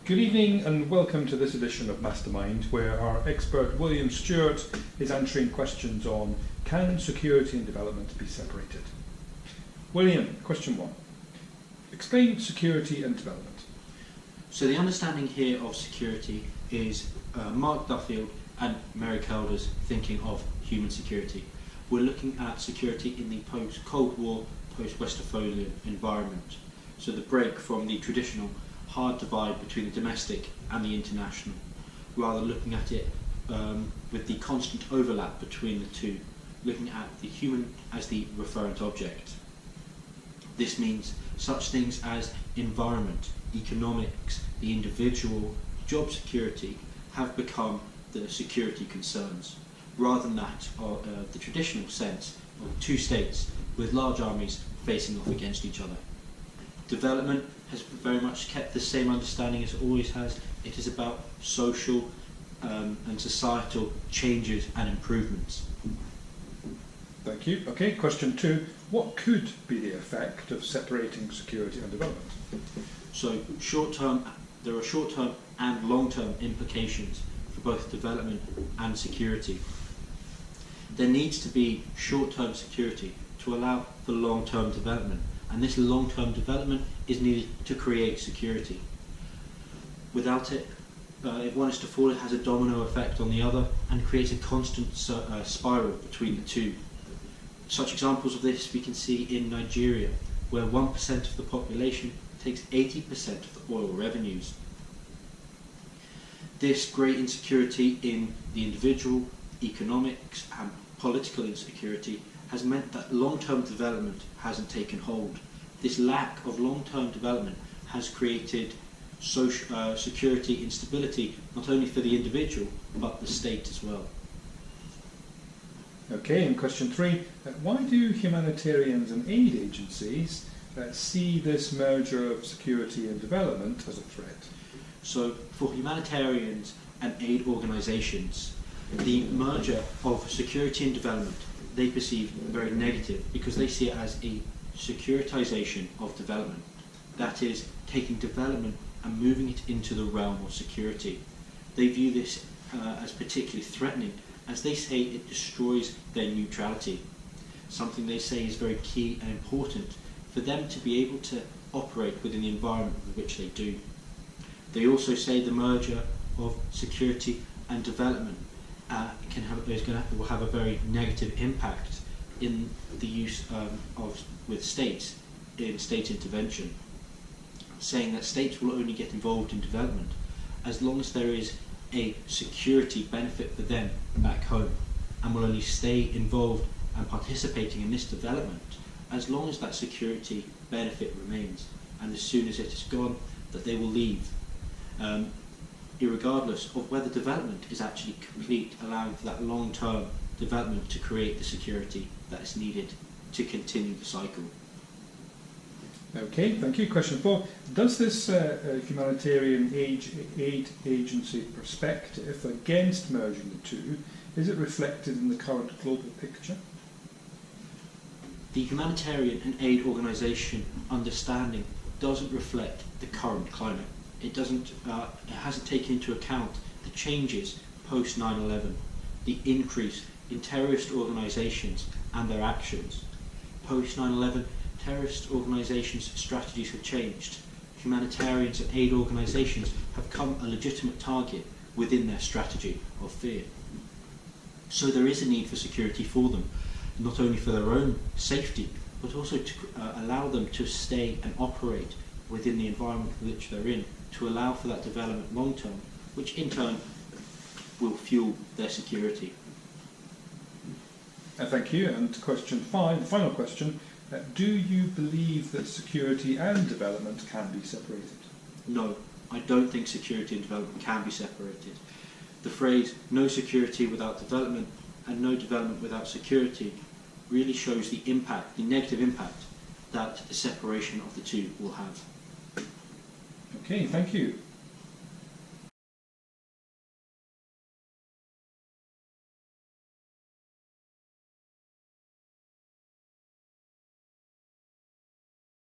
Good evening and welcome to this edition of Mastermind, where our expert William Stewart is answering questions on can security and development be separated? William, question 1. Explain security and development. So the understanding here of security is Mark Duffield and Mary Calder's thinking of human security. We're looking at security in the post-Cold War, post-Westphalian environment. So the break from the traditional hard divide between the domestic and the international, rather looking at it with the constant overlap between the two, looking at the human as the referent object. This means such things as environment, economics, the individual, job security have become the security concerns, rather than that of the traditional sense of two states with large armies facing off against each other. Development has very much kept the same understanding as it always has. It is about social and societal changes and improvements. Thank you. Okay, question 2. What could be the effect of separating security and development? So there are short-term and long-term implications for both development and security. There needs to be short-term security to allow for long-term development, and this long-term development is needed to create security. Without it, if one is to fall, it has a domino effect on the other and creates a constant spiral between the two. Such examples of this we can see in Nigeria, where 1% of the population takes 80% of the oil revenues. This great insecurity in the individual, economics and political insecurity has meant that long-term development hasn't taken hold. This lack of long-term development has created security instability, not only for the individual, but the state as well. Okay, and question 3. Why do humanitarians and aid agencies see this merger of security and development as a threat? So, for humanitarians and aid organisations, the merger of security and development they perceive very negative because they see it as a securitization of development. That is, taking development and moving it into the realm of security. They view this as particularly threatening, as they say it destroys their neutrality, something they say is very key and important for them to be able to operate within the environment with which they do. They also say the merger of security and development will have a very negative impact in the use with states in state intervention, saying that states will only get involved in development as long as there is a security benefit for them back home, and will only stay involved and participating in this development as long as that security benefit remains, and as soon as it is gone, that they will leave, irregardless of whether development is actually complete, allowing for that long-term development to create the security that is needed to continue the cycle. Okay, thank you. Question 4. Does this humanitarian aid agency perspective against merging the two, is it reflected in the current global picture? The humanitarian and aid organisation understanding doesn't reflect the current climate. It hasn't taken into account the changes post 9/11, the increase in terrorist organisations and their actions. Post 9/11, terrorist organisations' strategies have changed. Humanitarians and aid organisations have become a legitimate target within their strategy of fear. So there is a need for security for them, not only for their own safety, but also to allow them to stay and operate within the environment in which they're in, to allow for that development long term, which in turn will fuel their security. Thank you. And question 5, the final question. Do you believe that security and development can be separated? No, I don't think security and development can be separated. The phrase no security without development and no development without security really shows the impact, the negative impact that the separation of the two will have. Okay, thank you.